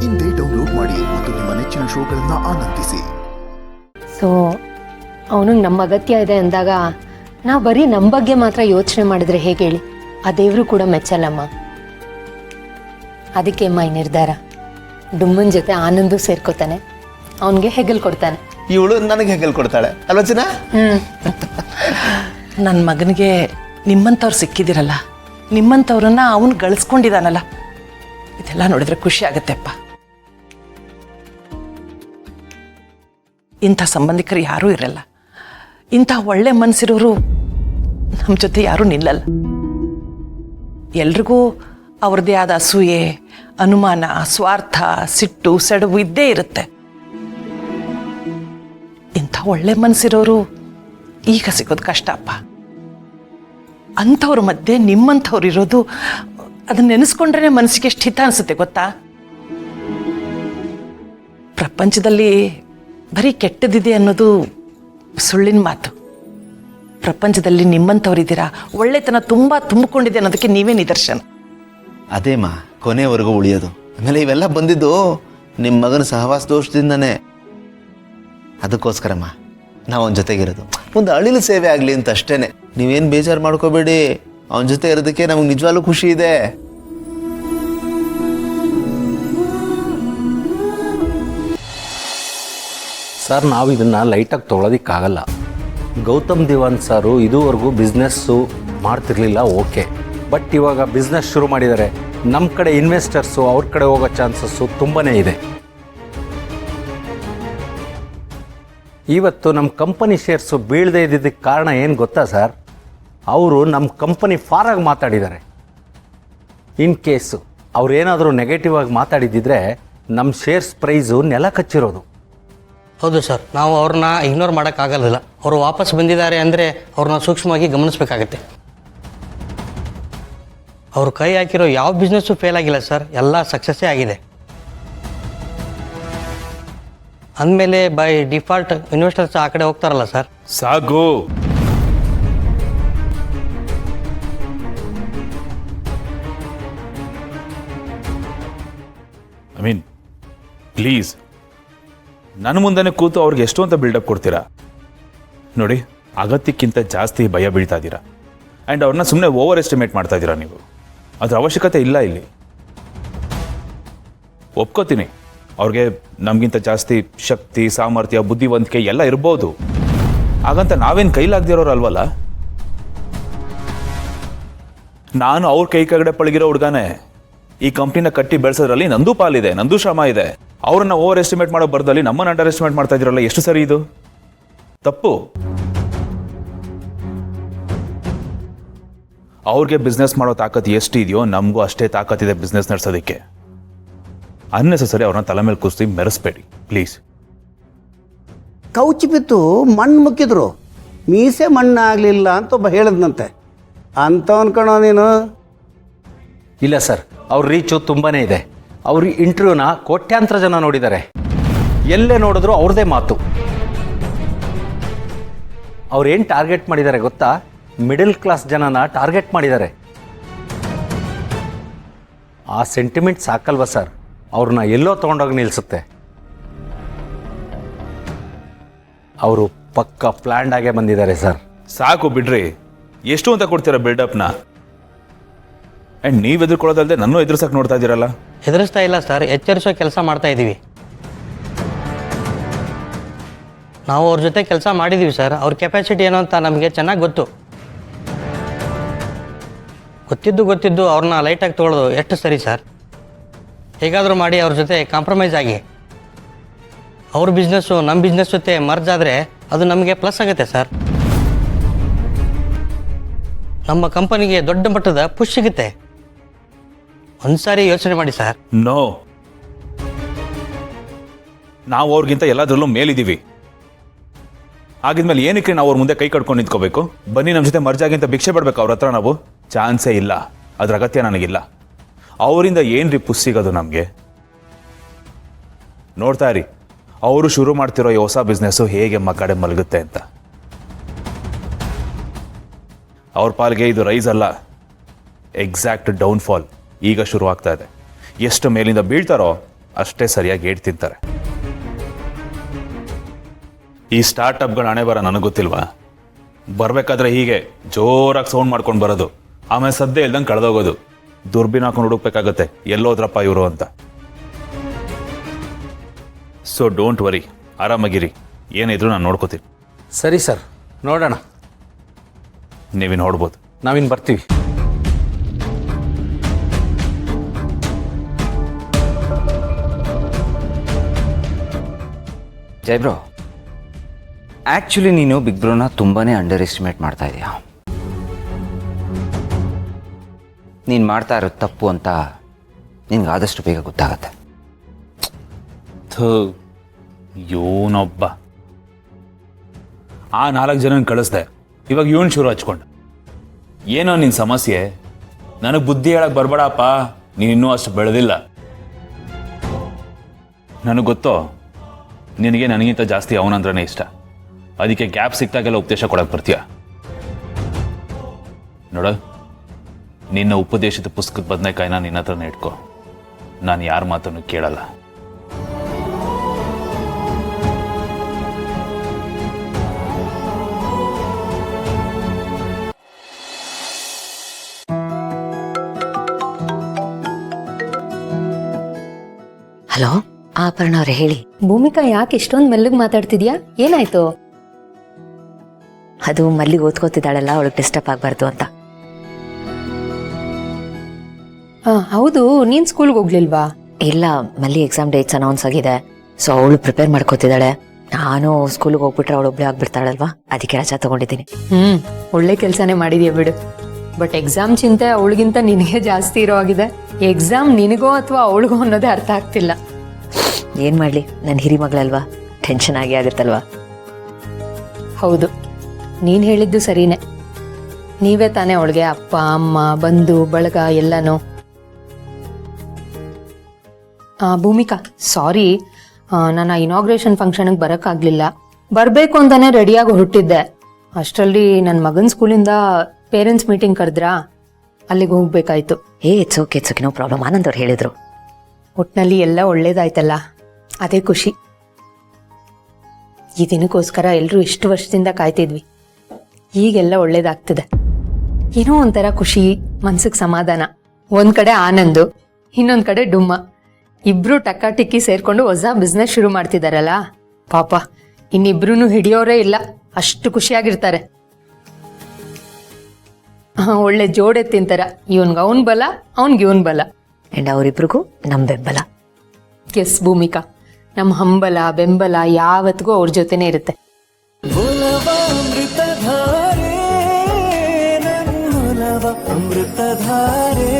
ಇಂದೇ ಡೌನ್ಲೋಡ್ ಮಾಡಿ ಮತ್ತು ನಿಮ್ಮ ನೆಚ್ಚಿನ ಶೋಗಳನ್ನು ಆನಂದಿಸಿ. ಸೊ ಅವನಿಗೆ ನಮ್ಮ ಅಗತ್ಯ ಇದೆ ಅಂದಾಗ ನಾವು ಬರೀ ನಮ್ಮ ಬಗ್ಗೆ ಮಾತ್ರ ಯೋಚನೆ ಮಾಡಿದ್ರೆ ಹೇಗೆ ಹೇಳಿ? ಆ ದೇವರು ಕೂಡ ಮೆಚ್ಚಲ್ಲಮ್ಮ. ಅದಕ್ಕೆ ಈ ನಿರ್ಧಾರ. ಡುಮ್ಮನ್ ಜೊತೆ ಆನಂದು ಸೇರ್ಕೋತಾನೆ, ಅವನಿಗೆ ಹೆಗಲ್ ಕೊಡ್ತಾನೆ. ಇವಳು ನನಗೆ ಹೆಗಲ್ ಕೊಡ್ತಾಳೆ ಅಲ್ವಾ ಚಿನ್ನ? ನನ್ನ ಮಗನಿಗೆ ನಿಮ್ಮಂಥವ್ರು ಸಿಕ್ಕಿದಿರಲ್ಲ, ನಿಮ್ಮಂಥವ್ರನ್ನ ಅವನು ಗಳಿಸ್ಕೊಂಡಿದ್ದಾನಲ್ಲ, ಇದೆಲ್ಲ ನೋಡಿದ್ರೆ ಖುಷಿ ಆಗತ್ತೆಪ್ಪ. ಇಂಥ ಸಂಬಂಧಿಕರು ಯಾರೂ ಇರಲ್ಲ. ಇಂಥ ಒಳ್ಳೆ ಮನಸ್ಸಿರೋರು ನಮ್ಮ ಜೊತೆ ಯಾರೂ ನಿಲ್ಲಲ್ಲ. ಎಲ್ರಿಗೂ ಅವ್ರದ್ದೇ ಆದ ಅಸೂಯೆ, ಅನುಮಾನ, ಸ್ವಾರ್ಥ, ಸಿಟ್ಟು, ಸೆಡವು ಇದ್ದೇ ಇರುತ್ತೆ. ಇಂಥ ಒಳ್ಳೆ ಮನಸ್ಸಿರೋರು ಈಗ ಸಿಗೋದು ಕಷ್ಟ ಅಪ್ಪ. ಅಂಥವ್ರ ಮಧ್ಯೆ ನಿಮ್ಮಂಥವ್ರು ಇರೋದು, ಅದನ್ನ ನೆನೆಸ್ಕೊಂಡ್ರೆ ಮನಸ್ಸಿಗೆ ಎಷ್ಟು ಹಿತ ಅನಿಸುತ್ತೆ ಗೊತ್ತಾ? ಪ್ರಪಂಚದಲ್ಲಿ ಬರೀ ಕೆಟ್ಟದಿದೆ ಅನ್ನೋದು ಸುಳ್ಳಿನ ಮಾತು. ಪ್ರಪಂಚದಲ್ಲಿ ನಿಮ್ಮಂಥವ್ರಿದ್ದೀರಾ, ಒಳ್ಳೆತನ ತುಂಬ ತುಂಬಿಕೊಂಡಿದೆ ಅನ್ನೋದಕ್ಕೆ ನೀವೇ ನಿದರ್ಶನ. ಅದೇಮ್ಮ ಕೊನೆವರೆಗೂ ಉಳಿಯೋದು. ಆಮೇಲೆ ಇವೆಲ್ಲ ಬಂದಿದ್ದು ನಿಮ್ಮ ಮಗನ ಸಹವಾಸ ದೋಷದಿಂದನೇ. ಅದಕ್ಕೋಸ್ಕರಮ್ಮ ನಾವು ಅವನ ಜೊತೆಗಿರೋದು, ಒಂದು ಅಳಿಲು ಸೇವೆ ಆಗಲಿ ಅಂತ ಅಷ್ಟೇನೆ. ನೀವೇನು ಬೇಜಾರು ಮಾಡ್ಕೋಬೇಡಿ, ಅವನ ಜೊತೆ ಇರೋದಕ್ಕೆ ನಮಗೆ ನಿಜವಾಗ್ಲೂ ಖುಷಿ ಇದೆ. ಸರ್, ನಾವು ಇದನ್ನು ಲೈಟಾಗಿ ತೊಗೊಳೋದಕ್ಕಾಗಲ್ಲ. ಗೌತಮ್ ದಿವಾನ್ ಸಾರು ಇದುವರೆಗೂ ಬಿಸ್ನೆಸ್ಸು ಮಾಡ್ತಿರ್ಲಿಲ್ಲ, ಓಕೆ. ಬಟ್ ಇವಾಗ ಬಿಸ್ನೆಸ್ ಶುರು ಮಾಡಿದ್ದಾರೆ. ನಮ್ಮ ಕಡೆ ಇನ್ವೆಸ್ಟರ್ಸು ಅವ್ರ ಕಡೆ ಹೋಗೋ ಚಾನ್ಸಸ್ಸು ತುಂಬಾ ಇದೆ. ಇವತ್ತು ನಮ್ಮ ಕಂಪನಿ ಶೇರ್ಸು ಬೀಳದೇ ಇದ್ದಿದ್ದಕ್ಕೆ ಕಾರಣ ಏನು ಗೊತ್ತಾ ಸರ್? ಅವರು ನಮ್ಮ ಕಂಪನಿ ಫಾರಾಗಿ ಮಾತಾಡಿದ್ದಾರೆ. ಇನ್ ಕೇಸು ಅವ್ರೇನಾದರೂ ನೆಗೆಟಿವ್ ಆಗಿ ಮಾತಾಡಿದ್ದಿದ್ರೆ ನಮ್ಮ ಶೇರ್ಸ್ ಪ್ರೈಸು ನೆಲ ಕಚ್ಚಿರೋದು. ಹೌದು ಸರ್, ನಾವು ಅವ್ರನ್ನ ಇಗ್ನೋರ್ ಮಾಡೋಕ್ಕಾಗಲ್ಲ. ಅವರು ವಾಪಸ್ ಬಂದಿದ್ದಾರೆ ಅಂದರೆ ಅವ್ರನ್ನ ಸೂಕ್ಷ್ಮವಾಗಿ ಗಮನಿಸಬೇಕಾಗತ್ತೆ. ಅವ್ರು ಕೈ ಹಾಕಿರೋ ಯಾವ ಬಿಸ್ನೆಸ್ಸು ಫೇಲ್ ಆಗಿಲ್ಲ ಸರ್, ಎಲ್ಲ ಸಕ್ಸಸ್ಸೇ ಆಗಿದೆ. ಅಂದಮೇಲೆ ಬೈ ಡಿಫಾಲ್ಟ್ ಇನ್ವೆಸ್ಟರ್ಸ್ ಆ ಕಡೆ ಹೋಗ್ತಾರಲ್ಲ ಸರ್. ಸಾಗು. ಪ್ಲೀಸ್ ನನ್ನ ಮುಂದೆನೇ ಕೂತು ಅವ್ರಿಗೆ ಎಷ್ಟು ಅಂತ ಬಿಲ್ಡಪ್ ಕೊಡ್ತೀರಾ? ನೋಡಿ, ಅಗತ್ಯಕ್ಕಿಂತ ಜಾಸ್ತಿ ಭಯ ಬೀಳ್ತಾ ಇದ್ದೀರಾ. ಆ್ಯಂಡ್ ಅವ್ರನ್ನ ಸುಮ್ಮನೆ ಓವರ್ ಎಸ್ಟಿಮೇಟ್ ಮಾಡ್ತಾ ಇದ್ದೀರಾ ನೀವು. ಅದ್ರ ಅವಶ್ಯಕತೆ ಇಲ್ಲ ಇಲ್ಲಿ. ಒಪ್ಕೋತೀನಿ, ಅವ್ರಿಗೆ ನಮಗಿಂತ ಜಾಸ್ತಿ ಶಕ್ತಿ, ಸಾಮರ್ಥ್ಯ, ಬುದ್ಧಿವಂತಿಕೆ ಎಲ್ಲ ಇರ್ಬೋದು. ಹಾಗಂತ ನಾವೇನು ಕೈಲಾಗ್ದಿರೋರು ಅಲ್ವಲ್ಲ. ನಾನು ಅವ್ರ ಕೈ ಕೆಳಗಡೆ ಪಳಗಿರೋ ಹುಡುಗನೇ. ಈ ಕಂಪ್ನಿನ ಕಟ್ಟಿ ಬೆಳೆಸೋದ್ರಲ್ಲಿ ನಂದು ಪಾಲಿದೆ, ನಂದು ಶ್ರಮ ಇದೆ. ಅವ್ರನ್ನ ಓವರ್ ಎಸ್ಟಿಮೇಟ್ ಮಾಡೋ ಬರ್ದಲ್ಲಿ ನಮ್ಮನ್ನು ಅಂಡರ್ ಎಸ್ಟಿಮೇಟ್ ಮಾಡ್ತಾ ಇದ್ದೀರಲ್ಲ, ಎಷ್ಟು ಸರಿ ಇದು? ತಪ್ಪು. ಅವ್ರಿಗೆ ಬಿಸ್ನೆಸ್ ಮಾಡೋ ತಾಕತ್ತು ಎಷ್ಟು ಇದೆಯೋ ನಮಗೂ ಅಷ್ಟೇ ತಾಕತ್ತಿದೆ ಬಿಸ್ನೆಸ್ ನಡೆಸೋದಕ್ಕೆ. ಅನ್ನೆಸೆಸರಿ ಅವ್ರನ್ನ ತಲೆ ಮೇಲೆ ಕೂರಿಸಿ ಮೆರೆಸ್ಬೇಡಿ ಪ್ಲೀಸ್. ಕೌಚಿ ಬಿತ್ತು ಮಣ್ಣು ಮುಕ್ಕಿದ್ರು, ಮೀಸೆ ಮಣ್ಣಾಗಲಿಲ್ಲ ಅಂತ ಒಬ್ಬ ಹೇಳಿದ್ನಂತೆ. ಅಂಥವನ್ ಕಣೋ ನೀನು. ಇಲ್ಲ ಸರ್, ಅವ್ರ ರೀಚು ತುಂಬಾ ಇದೆ. ಅವ್ರ ಇಂಟರ್ವ್ಯೂನ ಕೋಟ್ಯಾಂತರ ಜನ ನೋಡಿದ್ದಾರೆ. ಎಲ್ಲೇ ನೋಡಿದ್ರು ಅವ್ರದೇ ಮಾತು. ಅವ್ರೇನು ಟಾರ್ಗೆಟ್ ಮಾಡಿದ್ದಾರೆ ಗೊತ್ತಾ? ಮಿಡಲ್ ಕ್ಲಾಸ್ ಜನನ ಟಾರ್ಗೆಟ್ ಮಾಡಿದ್ದಾರೆ. ಆ ಸೆಂಟಿಮೆಂಟ್ ಸಾಕಲ್ವ ಸರ್, ಅವ್ರನ್ನ ಎಲ್ಲೋ ತೊಗೊಂಡೋಗಿ ನಿಲ್ಲಿಸುತ್ತೆ. ಅವರು ಪಕ್ಕ ಪ್ಲ್ಯಾಂಡ್ ಆಗೇ ಬಂದಿದ್ದಾರೆ ಸರ್. ಸಾಕು ಬಿಡ್ರಿ, ಎಷ್ಟು ಅಂತ ಕೊಡ್ತೀರಾ ಬಿಲ್ಡಪ್ನ? ಆ್ಯಂಡ್ ನೀವು ಎದುರ್ಕೊಳ್ಳೋದಲ್ಲದೆ ನನ್ನೂ ಎದುರಿಸಕ್ಕೆ ನೋಡ್ತಾ ಇದ್ದೀರಲ್ಲ. ಹೆದರಿಸ್ತಾ ಇಲ್ಲ ಸರ್, ಎಚ್ಚರಿಸೋ ಕೆಲಸ ಮಾಡ್ತಾ ಇದ್ದೀವಿ. ನಾವು ಅವ್ರ ಜೊತೆ ಕೆಲಸ ಮಾಡಿದ್ದೀವಿ ಸರ್. ಅವ್ರ ಕೆಪಾಸಿಟಿ ಏನೋ ಅಂತ ನಮಗೆ ಚೆನ್ನಾಗಿ ಗೊತ್ತಿದ್ದು ಅವ್ರನ್ನ ಲೈಟಾಗಿ ತೊಗೊಳ್ಳೋದು ಎಷ್ಟು ಸರಿ ಸರ್? ಹೇಗಾದರೂ ಮಾಡಿ ಅವ್ರ ಜೊತೆ ಕಾಂಪ್ರಮೈಸ್ ಆಗಿ ಅವ್ರ ಬಿಸ್ನೆಸ್ಸು ನಮ್ಮ ಬಿಸ್ನೆಸ್ ಜೊತೆ ಮರ್ಜ್ ಆದರೆ ಅದು ನಮಗೆ ಪ್ಲಸ್ ಆಗುತ್ತೆ ಸರ್. ನಮ್ಮ ಕಂಪನಿಗೆ ದೊಡ್ಡ ಮಟ್ಟದ ಪುಷ್ ಸಿಗುತ್ತೆ. ಒಂದ್ಸಾರಿ ಯೋಚನೆ ಮಾಡಿ ಸರ್. ನೋ, ನಾವು ಅವ್ರಿಗಿಂತ ಎಲ್ಲದರಲ್ಲೂ ಮೇಲಿದ್ದೀವಿ. ಆಗಿದ್ಮೇಲೆ ಏನಕ್ಕೆ ನಾವು ಅವ್ರ ಮುಂದೆ ಕೈ ಕಟ್ಕೊಂಡು ನಿಂತ್ಕೋಬೇಕು? ಬನ್ನಿ ನಮ್ಮ ಜೊತೆ ಮರ್ಜಾಗಿಂತ ಭಿಕ್ಷೆ ಬಿಡ್ಬೇಕು ಅವ್ರ ಹತ್ರ ನಾವು? ಚಾನ್ಸೇ ಇಲ್ಲ, ಅದ್ರ ಅಗತ್ಯ ನನಗಿಲ್ಲ. ಅವರಿಂದ ಏನ್ರಿ ಪುಷ್ ಸಿಗೋದು ನಮಗೆ? ನೋಡ್ತಾ ಇರಿ, ಅವರು ಶುರು ಮಾಡ್ತಿರೋ ಈ ಹೊಸ ಬಿಸ್ನೆಸ್ಸು ಹೇಗೆ ಕಡೆ ಮಲಗುತ್ತೆ ಅಂತ. ಅವ್ರ ಪಾಲ್ಗೆ ಇದು ರೈಸ್ ಅಲ್ಲ, ಎಕ್ಸಾಕ್ಟ್ ಡೌನ್ಫಾಲ್ ಈಗ ಶುರು ಆಗ್ತಾ ಇದೆ. ಎಷ್ಟು ಮೇಲಿಂದ ಬೀಳ್ತಾರೋ ಅಷ್ಟೇ ಸರಿಯಾಗಿ ಏಟ್ ತಿಂತಾರೆ. ಈ ಸ್ಟಾರ್ಟಪ್ಗಳ ಹಣೆ ಬರ ನನಗೆ ಗೊತ್ತಿಲ್ವಾ? ಬರಬೇಕಾದ್ರೆ ಹೀಗೆ ಜೋರಾಗಿ ಸೌಂಡ್ ಮಾಡ್ಕೊಂಡು ಬರೋದು, ಆಮೇಲೆ ಸದ್ಯ ಇಲ್ದಂಗೆ ಕಳೆದೋಗೋದು, ದುರ್ಬಿನ್ ಹಾಕೊಂಡು ಹುಡುಕ್ಬೇಕಾಗತ್ತೆ ಎಲ್ಲೋದ್ರಪ್ಪ ಇವರು ಅಂತ. ಸೊ ಡೋಂಟ್ ವರಿ, ಆರಾಮಾಗಿರಿ, ಏನಿದ್ರು ನಾನು ನೋಡ್ಕೋತೀನಿ. ಸರಿ ಸರ್, ನೋಡೋಣ. ನೀವಿನ್ ಹೊಡ್ಬೋದು. ನಾವಿನ್ನು ಬರ್ತೀವಿ. ಜೈ ಬ್ರೋ, ಆ್ಯಕ್ಚುಲಿ ನೀನು ಬಿಗ್ ಬ್ರೋನ ತುಂಬಾ ಅಂಡರ್ ಎಸ್ಟಿಮೇಟ್ ಮಾಡ್ತಾ ಇದೀಯ. ನೀನು ಮಾಡ್ತಾ ಇರೋದು ತಪ್ಪು ಅಂತ ನಿನ್ಗೆ ಆದಷ್ಟು ಬೇಗ ಗೊತ್ತಾಗತ್ತೆ. ಇವನೊಬ್ಬ ಆ 4 ಜನ ಕಳಿಸ್ದೆ, ಇವಾಗ ಇವನ್ ಶುರು ಹಚ್ಕೊಂಡು. ಏನೋ ನಿನ್ನ ಸಮಸ್ಯೆ, ನನಗೆ ಬುದ್ಧಿ ಹೇಳಕ್ಕೆ ಬರಬೇಡಪ್ಪ, ನೀನಿನ್ನೂ ಅಷ್ಟು ಬೆಳೆದಿಲ್ಲ. ನನಗೆ ಗೊತ್ತೋ ನಿನಗೆ ನನಗಿಂತ ಜಾಸ್ತಿ ಅವನಂದ್ರೇ ಇಷ್ಟ, ಅದಕ್ಕೆ ಗ್ಯಾಪ್ ಸಿಕ್ತಾಗೆಲ್ಲ ಉಪದೇಶ ಕೊಡಕ್ಕೆ ಬರ್ತೀಯ. ನೋಡ, ನಿನ್ನ ಉಪದೇಶದ ಪುಸ್ತಕದ ಬದನೆಕಾಯಿನ ನಿನ್ನ ಹತ್ರನೇ ಇಟ್ಕೋ, ನಾನು ಯಾರ ಮಾತನ್ನು ಕೇಳಲ್ಲ. ಹಲೋ, ಆಪರ್ಣ ಅವ್ರೆ ಹೇಳಿ. ಭೂಮಿಕಾ ಯಾಕೆ ಇಷ್ಟೊಂದು ಮೆಲ್ಲಗೆ ಮಾತಾಡ್ತಿದ್ಯಾ? ಏನಾಯ್ತು? ಅದು ಮಲ್ಲಿಗೆ ಓದ್ಕೋತಿದ್ದಾಳಲ್ಲ, ಅವಳಿಗೆ ಡಿಸ್ಟರ್ಬ್ ಆಗಬಾರ್ದು ಅಂತ. ಹೌದು, ನೀನ್ ಸ್ಕೂಲ್ಗೆ ಹೋಗ್ಲಿಲ್ವಾ? ಇಲ್ಲ, ಮಲ್ಲಿ ಎಕ್ಸಾಮ್ ಡೇಟ್ಸ್ ಅನೌನ್ಸ್ ಆಗಿದೆ, ಸೊ ಅವಳು ಪ್ರಿಪೇರ್ ಮಾಡ್ಕೋತಿದ್ದಾಳೆ. ನಾನು ಸ್ಕೂಲ್ಗೆ ಹೋಗ್ಬಿಟ್ರೆ ಅವಳು ಒಬ್ಳೆ ಆಗ್ಬಿಡ್ತಾಳಲ್ವಾ, ಅದಕ್ಕೆ ರಜಾ ತಗೊಂಡಿದ್ದೀನಿ. ಒಳ್ಳೆ ಕೆಲಸನೇ ಮಾಡಿದ್ಯಾ ಬಿಡು. ಬಟ್ ಎಕ್ಸಾಮ್ ಚಿಂತೆ ಅವಳಿಗಿಂತ ನಿನಗೆ ಜಾಸ್ತಿ ಇರೋ ಆಗಿದೆ. ಎಕ್ಸಾಮ್ ನಿನಗೋ ಅಥವಾ ಅವಳಿಗೋ ಅನ್ನೋದೇ ಅರ್ಥ ಆಗ್ತಿಲ್ಲ. ಏನ್ ಮಾಡ್ಲಿ, ನನ್ನ ಹಿರಿ ಮಗಳಲ್ವಾ, ಟೆನ್ಷನ್ ಆಗಿ ಆಗುತ್ತಲ್ವಾ. ಹೌದು, ನೀನ್ ಹೇಳಿದ್ದು ಸರಿನೇ. ನೀವೇ ತಾನೇ ಅವಳಿಗೆ ಅಪ್ಪ ಅಮ್ಮ ಬಂಧು ಬಳಗ ಎಲ್ಲನೂ. ಭೂಮಿಕಾ, ಸಾರಿ, ನಾನು ಇನಾಗ್ರೇಷನ್ ಫಂಕ್ಷನ್ಗೆ ಬರೋಕ್ಕಾಗಲಿಲ್ಲ. ಬರಬೇಕು ಅಂತಾನೆ ರೆಡಿಯಾಗಿ ಹೊರಟಿದ್ದೆ. ಅಷ್ಟರಲ್ಲಿ ನನ್ನ ಮಗನ ಸ್ಕೂಲಿಂದ ಪೇರೆಂಟ್ಸ್ ಮೀಟಿಂಗ್ ಕರೆದ್ರಾ, ಅಲ್ಲಿಗೆ ಹೋಗ್ಬೇಕಾಯ್ತು. It's okay, no problem. Anand ಅವ್ರು ಹೇಳಿದ್ರು. ಒಟ್ನಲ್ಲಿ ಎಲ್ಲ ಒಳ್ಳೇದಾಯ್ತಲ್ಲ, ಅದೇ ಖುಷಿ. ಈ ದಿನಕ್ಕೋಸ್ಕರ ಎಲ್ಲರೂ ಇಷ್ಟು ವರ್ಷದಿಂದ ಕಾಯ್ತಿದ್ವಿ. ಈಗೆಲ್ಲ ಒಳ್ಳೇದಾಗ್ತಿದೆ. ಏನೋ ಒಂಥರ ಖುಷಿ, ಮನ್ಸಿಗೆ ಸಮಾಧಾನ. ಒಂದ್ ಕಡೆ ಆನಂದು, ಇನ್ನೊಂದ್ ಕಡೆ ಡುಮ್ಮ. ಇಬ್ರು ಟಕ್ಕಾಟಿಕ್ಕಿ ಸೇರ್ಕೊಂಡು ಹೊಸ ಬಿಸ್ನೆಸ್ ಶುರು ಮಾಡ್ತಿದಾರಲ್ಲ, ಪಾಪ ಇನ್ನಿಬ್ರು ಹಿಡಿಯೋರೇ ಇಲ್ಲ, ಅಷ್ಟು ಖುಷಿಯಾಗಿರ್ತಾರೆ. ಒಳ್ಳೆ ಜೋಡೆತ್ತಿಂತರ, ಇವನ್ಗೆ ಅವನ್ ಬಲ, ಅವನ್ಗೆ ಇವನ್ ಬಲ. ಅಂಡ್ ಅವರಿಬ್ರಿಗೂ ನಮ್ ಬೆಂಬಲ. ಎಸ್ ಭೂಮಿಕಾ, ನಮ್ಮ ಹಂಬಲ ಬೆಂಬಲ ಯಾವತ್ತಿಗೂ ಅವ್ರ ಜೊತೆನೇ ಇರುತ್ತೆ. ಅಮೃತಧಾರೆ